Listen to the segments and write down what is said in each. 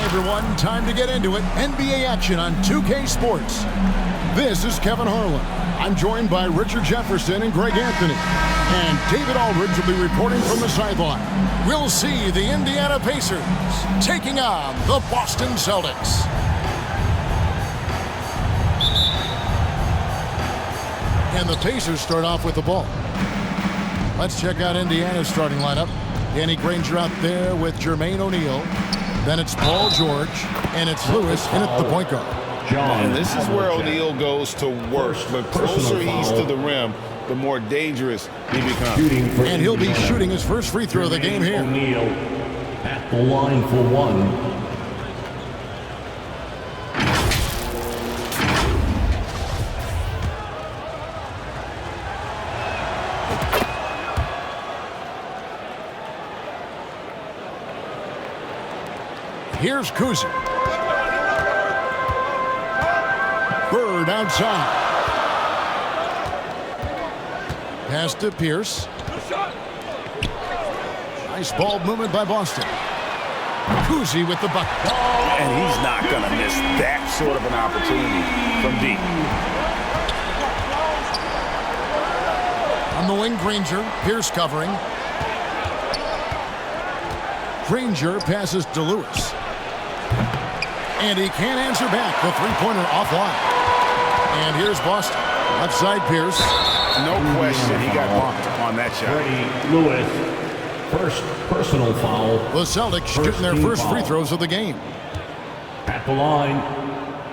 everyone, time to get into it. NBA action on 2K Sports. This is Kevin Harlan. I'm joined by Richard Jefferson and Greg Anthony. And David Aldridge will be reporting from the sideline. We'll see the Indiana Pacers taking on the Boston Celtics. And the Pacers start off with the ball. Let's check out Indiana's starting lineup. Danny Granger out there with Jermaine O'Neal. Then it's Paul George, and it's Lewis in at the point guard. And this is where O'Neal goes to work. The closer he's to the rim, the more dangerous he becomes. And he'll be shooting his first free throw of the game here. O'Neal at the line for one. Here's Kuzi. Bird outside. Pass to Pierce. Nice ball movement by Boston. Kuzi with the bucket. And he's not going to miss that sort of an opportunity from deep. On the wing, Granger. Pierce covering. Granger passes to Lewis. And he can't answer back. The three-pointer offline. And here's Boston. Left side, Pierce. No question, he got bumped on that shot. Lewis, first personal foul. The Celtics shooting their first free throws of the game. At the line,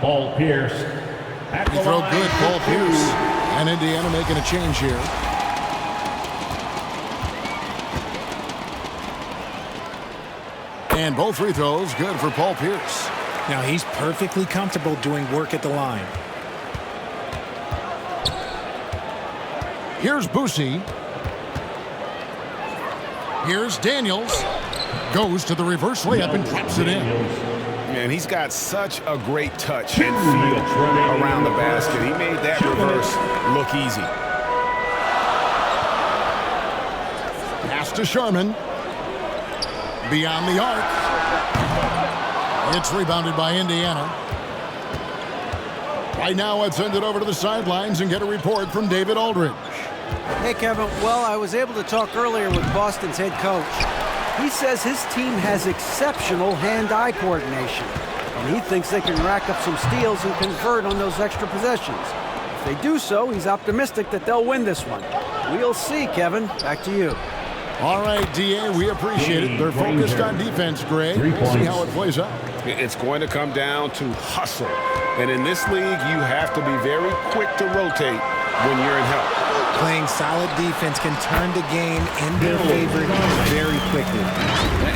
Paul Pierce. Free throw good, Paul Pierce. And Indiana making a change here. And both free throws good for Paul Pierce. Now he's perfectly comfortable doing work at the line. Here's Boosie. Here's Daniels. Goes to the reverse layup and drops it in. Man, he's got such a great touch and feel around the basket. He made that reverse look easy. Pass to Sharman. Beyond the arc. It's rebounded by Indiana. Right now, let's send it over to the sidelines and get a report from David Aldridge. Hey, Kevin. Well, I was able to talk earlier with Boston's head coach. He says his team has exceptional hand-eye coordination, and he thinks they can rack up some steals and convert on those extra possessions. If they do so, he's optimistic that they'll win this one. We'll see, Kevin. Back to you. All right, D.A., we appreciate it. They're focused on defense, Greg. We'll see how it plays out. It's going to come down to hustle. And in this league, you have to be very quick to rotate when you're in help. Playing solid defense can turn the game in their favor very quickly.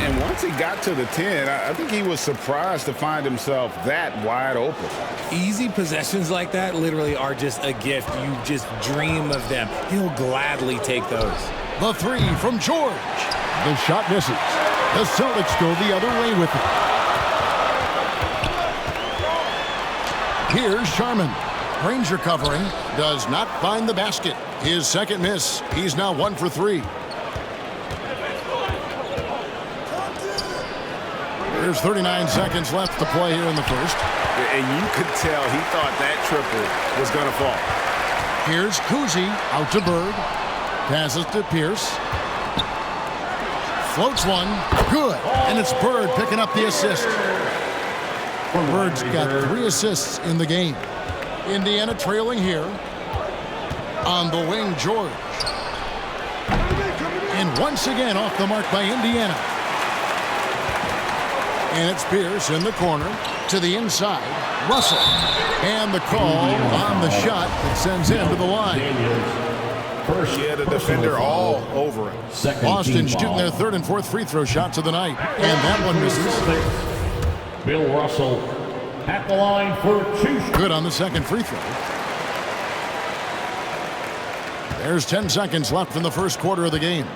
And once he got to the 10, I think he was surprised to find himself that wide open. Easy possessions like that literally are just a gift. You just dream of them. He'll gladly take those. The three from George. The shot misses. The Celtics go the other way with it. Here's Sharman. Granger covering. Does not find the basket. His second miss. He's now 1 for 3. There's 39 seconds left to play here in the first. And you could tell he thought that triple was going to fall. Here's Kuzi out to Bird. Passes to Pierce. Floats one. Good. And it's Bird picking up the assist. Bird's got 3 assists in the game. Indiana trailing here. On the wing, George. And once again off the mark by Indiana. And it's Pierce in the corner to the inside. Russell. And the call on the shot that sends him to the line. He had a defender all over him. Boston shooting their third and fourth free throw shots of the night. And that one misses. Bill Russell at the line for 2. Good on the second free throw. There's 10 seconds left in the first quarter of the game.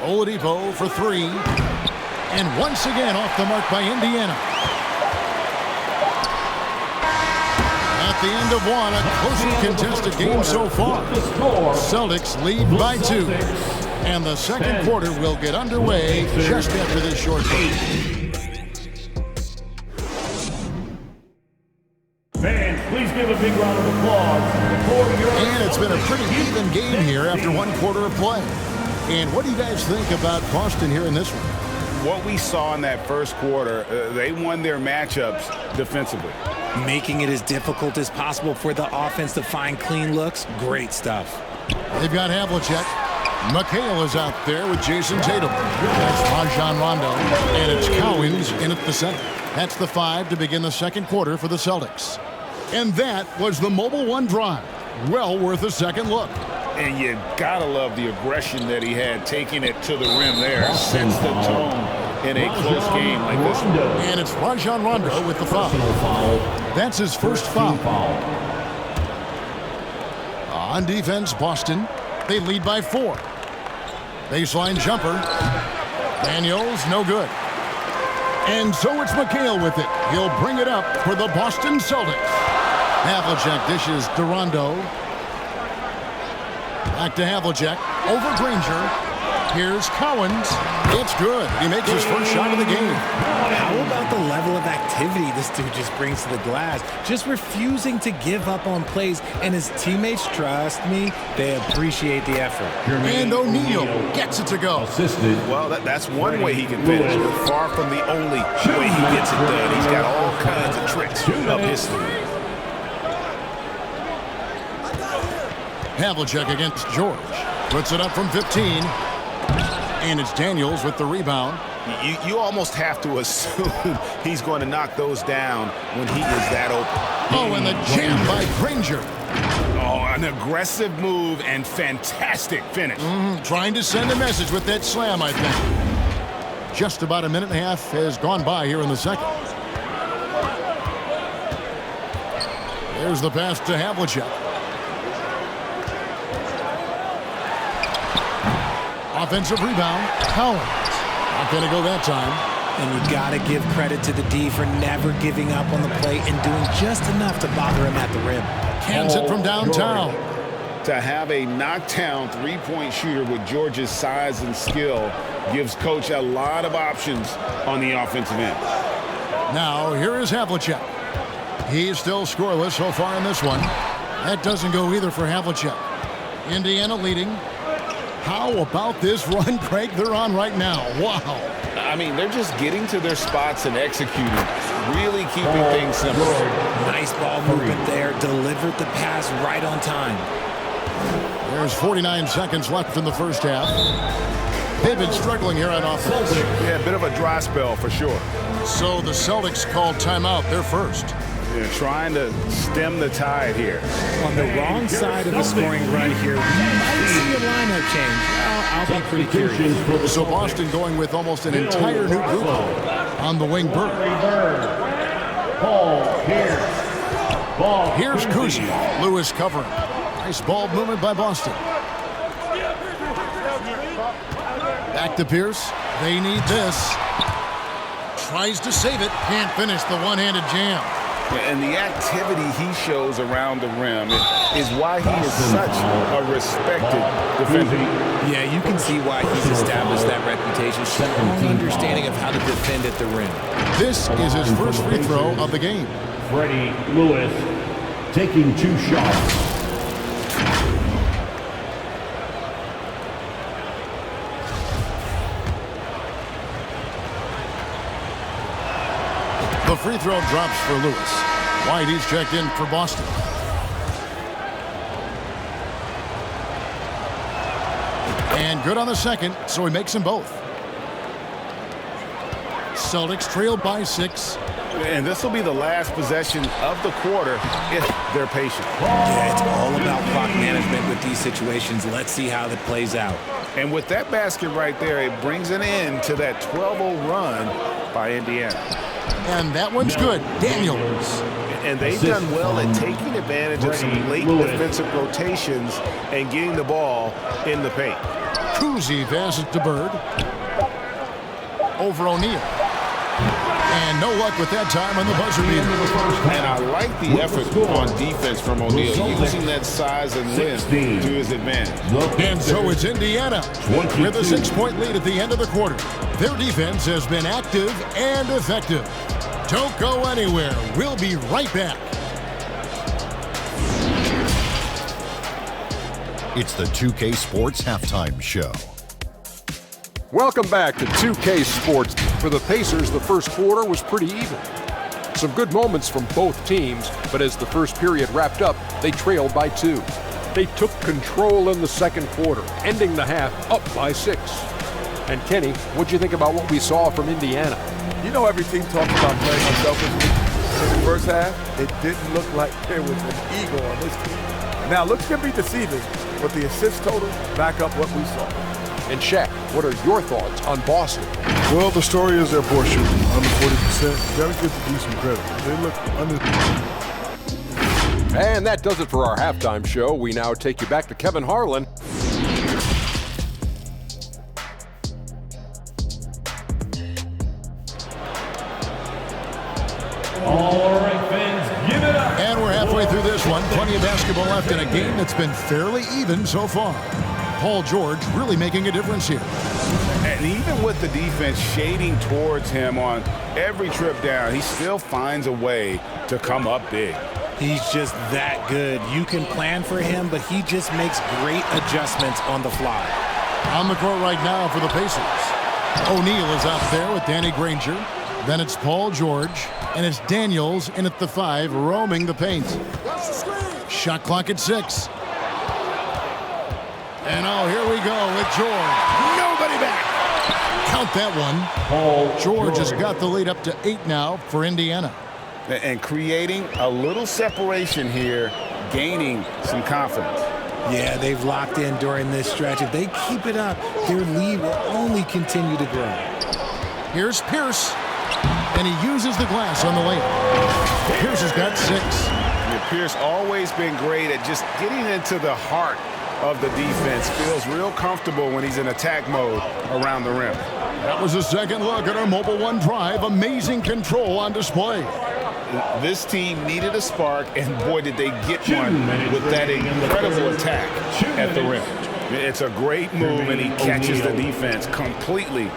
Oladipo for 3. And once again off the mark by Indiana. At the end of one, a closely contested game so far. Celtics lead by 2. And the second quarter will get underway just after this short break. give a big round of applause for your... And it's been a pretty even game here after one quarter of play. And what do you guys think about Boston here in this one? What we saw in that first quarter, they won their matchups defensively. Making it as difficult as possible for the offense to find clean looks. Great stuff. They've got Havlicek. McHale is out there with Jason Tatum. That's Rajon Rondo. And it's Cowens in at the center. That's the 5 to begin the second quarter for the Celtics. And that was the Mobile One drive. Well worth a second look. And you gotta love the aggression that he had, taking it to the rim there. Sets the tone in a close game like this one. And it's Rajon Rondo with the foul. That's his first foul. On defense, Boston. They lead by 4. Baseline jumper. Daniels, no good. And so it's McHale with it. He'll bring it up for the Boston Celtics. Havlicek dishes to Rondo. Back to Havlicek. Over Granger. Here's Cowens. It's good. He makes his first shot of the game. How about the level of activity this dude just brings to the glass? Just refusing to give up on plays, and his teammates, trust me, they appreciate the effort. And O'Neal gets it to go. Assisted. Well, that's one way he can finish, but far from the only way he gets it done. He's got all kinds of tricks up his sleeve. Havlicek against George. Puts it up from 15. And it's Daniels with the rebound. You almost have to assume he's going to knock those down when he is that open. Oh, and the jam by Granger. Oh, an aggressive move and fantastic finish. Trying to send a message with that slam, I think. Just about a minute and a half has gone by here in the second. There's the pass to Havlicek. Offensive rebound, Cowens. Not going to go that time. And you got to give credit to the D for never giving up on the plate and doing just enough to bother him at the rim. Cans it from downtown. To have a knockdown three-point shooter with George's size and skill gives Coach a lot of options on the offensive end. Now, here is Havlicek. He's still scoreless so far in this one. That doesn't go either for Havlicek. Indiana leading. How about this run, Craig, they're on right now? Wow. I mean, they're just getting to their spots and executing, really keeping things simple. Nice ball movement there. Delivered the pass right on time. There's 49 seconds left in the first half. They've been struggling here on offense. Yeah, a bit of a dry spell for sure. So the Celtics called timeout. They're first. They're trying to stem the tide here. On the wrong side of the scoring run here, we might see a lineup change. I'll be pretty curious. So Boston going with almost an entire new group on the wing. Bird. Here's Kuzi. Lewis covering. Nice ball movement by Boston. Back to Pierce. They need this. Tries to save it. Can't finish the one-handed jam. And the activity he shows around the rim is why he is such a respected defender. Yeah, you can see why he's established that reputation. Strong understanding of how to defend at the rim. This is his first free throw of the game. Freddie Lewis taking 2 shots. The free throw drops for Lewis. White, he's checked in for Boston. And good on the second, so he makes them both. Celtics trail by 6. And this will be the last possession of the quarter if they're patient. Yeah, it's all about clock management with these situations. Let's see how that plays out. And with that basket right there, it brings an end to that 12-0 run by Indiana. And that one's good. Daniels. And they've done well at taking advantage of some late defensive rotations and getting the ball in the paint. Kuzi passes to Bird. Over O'Neal. And no luck with that time on the buzzer beater. And I like the effort on defense from O'Neal, using that size and length to his advantage. And so it's Indiana with a 6-point lead at the end of the quarter. Their defense has been active and effective. Don't go anywhere. We'll be right back. It's the 2K Sports Halftime Show. Welcome back to 2K Sports. For the Pacers, the first quarter was pretty even. Some good moments from both teams, but as the first period wrapped up, they trailed by 2. They took control in the second quarter, ending the half up by 6. And Kenny, what'd you think about what we saw from Indiana? You know, every team talks about playing unselfishly. In the first half, it didn't look like there was an ego on this team. Now, looks can be deceiving, but the assist total back up what we saw. And Shaq, what are your thoughts on Boston? Well, the story is their poor shooting, under 40%. You gotta give the D some credit. They look under. And that does it for our halftime show. We now take you back to Kevin Harlan. All right, fans, give it up. And we're halfway through this one. Plenty of basketball left in a game that's been fairly even so far. Paul George really making a difference here. And even with the defense shading towards him on every trip down, he still finds a way to come up big. He's just that good. You can plan for him, but he just makes great adjustments on the fly. On the court right now for the Pacers. O'Neal is out there with Danny Granger. Then it's Paul George, and it's Daniels in at the 5, roaming the paint. Shot clock at 6. And oh, here we go with George. Nobody back. Count that one. George has got the lead up to 8 now for Indiana. And creating a little separation here, gaining some confidence. Yeah, they've locked in during this stretch. If they keep it up, their lead will only continue to grow. Here's Pierce, and he uses the glass on the layup. Pierce has got 6. Yeah, Pierce always been great at just getting into the heart of the defense. Feels real comfortable when he's in attack mode around the rim. That was a second look at our Mobile One Drive. Amazing control on display. This team needed a spark, and boy, did they get one with that incredible attack at the rim. It's a great move, and he catches the defense completely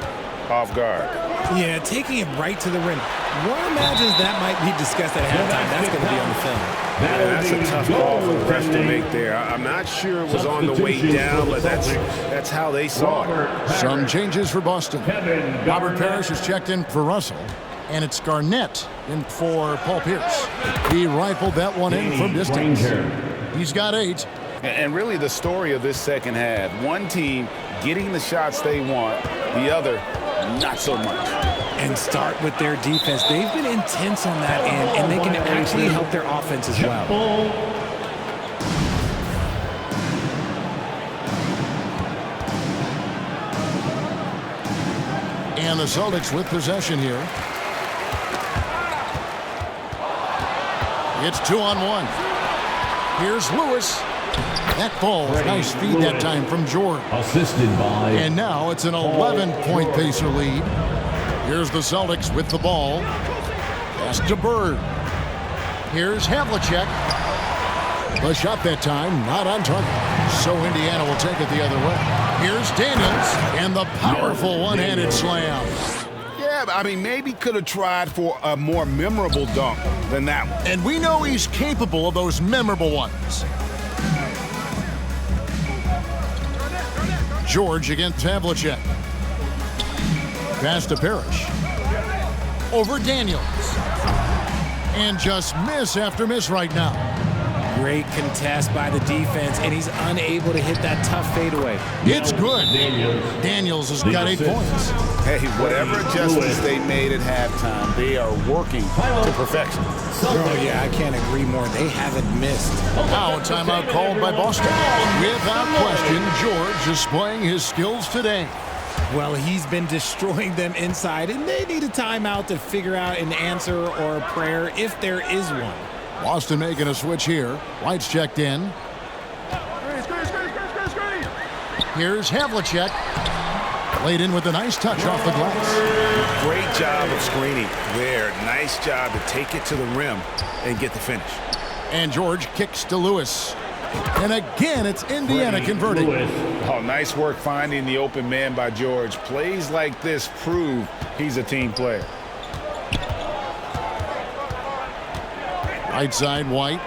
off guard. Yeah, taking it right to the rim. One imagines that might be discussed at halftime. That's going to be on the film. Yeah, that's a tough call for the refs to make there. I'm not sure it was on the way down, but that's how they saw it. Some changes for Boston. Robert Parrish has checked in for Russell, and it's Garnett in for Paul Pierce. He rifled that one in from distance. He's got 8. And really the story of this second half, one team getting the shots they want, the other not so much. And start with their defense. They've been intense on that end, and they can actually help their offense as well. And the Celtics with possession here. It's 2-on-1. Here's Lewis. That falls. Nice feed that time from George. Assisted by. And now it's an 11-point Pacer lead. Here's the Celtics with the ball. Pass to Bird. Here's Havlicek. The shot that time, not on target. So Indiana will take it the other way. Here's Daniels and the powerful one-handed slam. Yeah, I mean, maybe could have tried for a more memorable dunk than that one. And we know he's capable of those memorable ones. George against Havlicek. Pass to Parrish. Over Daniels. And just miss after miss right now. Great contest by the defense, and he's unable to hit that tough fadeaway. It's good. Daniels has got 8 points. Hey, whatever adjustments they made at halftime, they are working to perfection. Oh, yeah, I can't agree more. They haven't missed. Now a timeout called by Boston. Without question, George displaying his skills today. Well, he's been destroying them inside, and they need a timeout to figure out an answer or a prayer if there is one. Boston making a switch here. White's checked in. Here's Havlicek. Laid in with a nice touch off the glass. Great job of screening there. Nice job to take it to the rim and get the finish. And George kicks to Lewis. And again, it's Indiana converting. Oh, nice work finding the open man by George. Plays like this prove he's a team player. Right side, White.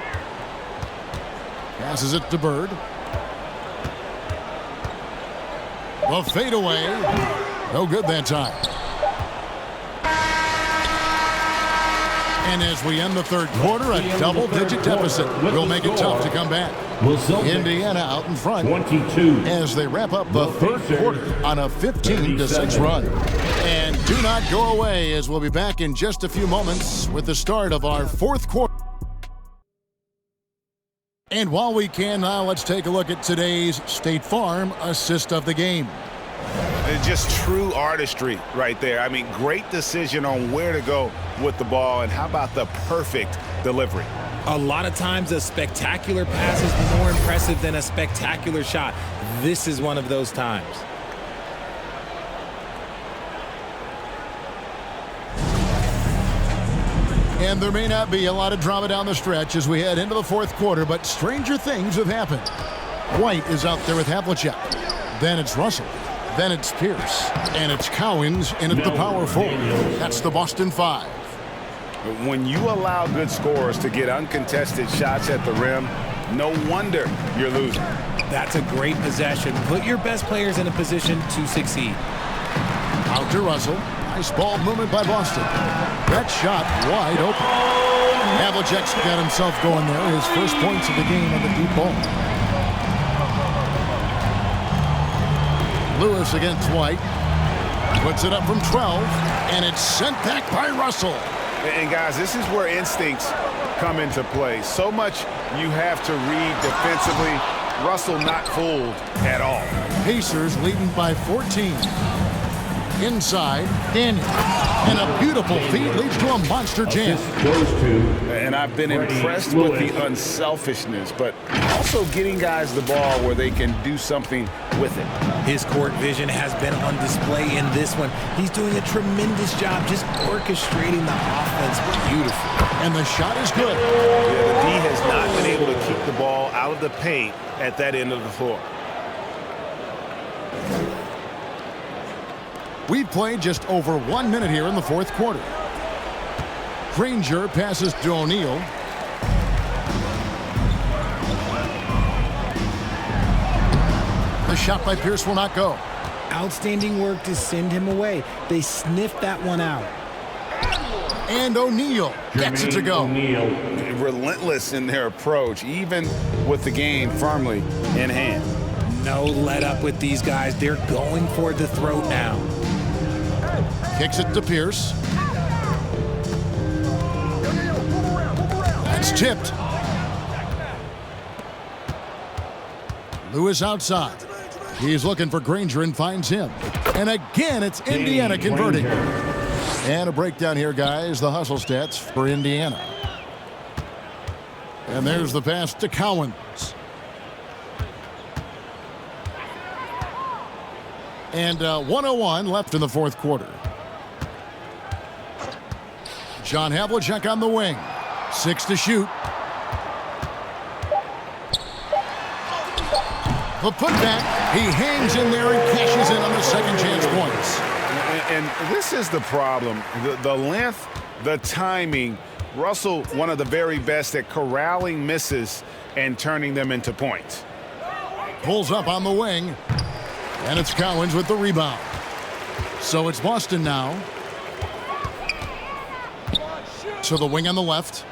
Passes it to Bird. The fadeaway. No good that time. And as we end the third quarter, a double-digit deficit will make it tough to come back. Indiana out in front 22 as they wrap up the third quarter on a 15-6 run. And do not go away, as we'll be back in just a few moments with the start of our fourth quarter. And while we can now, let's take a look at today's State Farm assist of the game. It's just true artistry right there. I mean, great decision on where to go with the ball, and how about the perfect delivery? A lot of times a spectacular pass is more impressive than a spectacular shot. This is one of those times. And there may not be a lot of drama down the stretch as we head into the fourth quarter, but stranger things have happened. White is out there with Havlicek. Then it's Russell. Then it's Pierce. And it's Cowens in at the power forward. That's the Boston Five. When you allow good scorers to get uncontested shots at the rim, no wonder you're losing. That's a great possession. Put your best players in a position to succeed. Out to Russell. Nice ball movement by Boston. That shot wide open. Havlicek's got himself going there. His first points of the game on the deep ball. Lewis against White. Puts it up from 12. And it's sent back by Russell. And guys, this is where instincts come into play. So much you have to read defensively. Russell not fooled at all. Pacers leading by 14. Inside, Daniel. And a beautiful feed leads to a monster jam. And I've been impressed with the unselfishness, but also getting guys the ball where they can do something with it. His court vision has been on display in this one. He's doing a tremendous job just orchestrating the offense beautifully. And the shot is good. Yeah, the D has not been able to keep the ball out of the paint at that end of the floor. We've played just over 1 minute here in the fourth quarter. Granger passes to O'Neal. The shot by Pierce will not go. Outstanding work to send him away. They sniffed that one out. And O'Neal gets it to go. Relentless in their approach, even with the game firmly in hand. No let up with these guys. They're going for the throat now. Kicks it to Pierce. That's tipped. Lewis outside. He's looking for Granger and finds him. And again, it's Indiana converting. And a breakdown here, guys. The hustle stats for Indiana. And there's the pass to Cowens. And 1:01 left in the fourth quarter. John Havlicek on the wing. 6 to shoot. The putback. He hangs in there and cashes in on the second chance points. And this is the problem. The length, the timing. Russell, one of the very best at corralling misses and turning them into points. Pulls up on the wing. And it's Cowens with the rebound. So it's Boston now. To the wing on the left.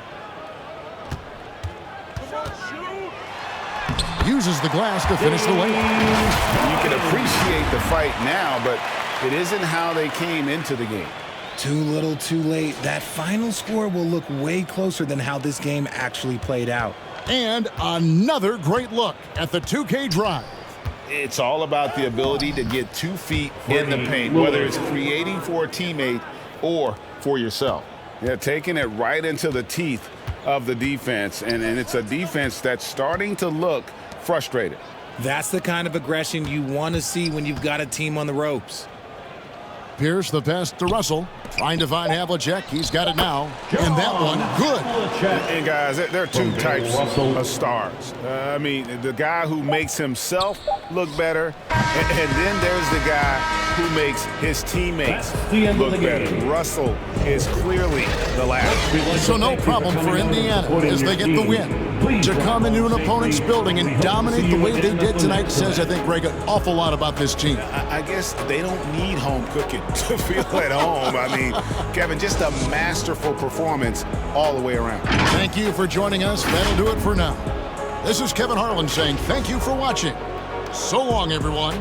Uses the glass to finish the layup. You can appreciate the fight now, but it isn't how they came into the game. Too little, too late. That final score will look way closer than how this game actually played out. And another great look at the 2K drive. It's all about the ability to get 2 feet in the paint, whether it's creating for a teammate or for yourself. Yeah, taking it right into the teeth of the defense, and it's a defense that's starting to look frustrated. That's the kind of aggression you want to see when you've got a team on the ropes. Pierce the pass to Russell. Trying to find Havlicek. He's got it now. And that one, good. And guys, there are two types of stars. I mean, the guy who makes himself look better And then there's the guy who makes his teammates look better. Russell is clearly the last. So no problem for Indiana as they get the win. To come into an opponent's building and dominate the way they did tonight says, I think, Greg, an awful lot about this team. I guess they don't need home cooking to feel at home. I mean, Kevin, just a masterful performance all the way around. Thank you for joining us. That'll do it for now. This is Kevin Harlan saying thank you for watching. So long, everyone.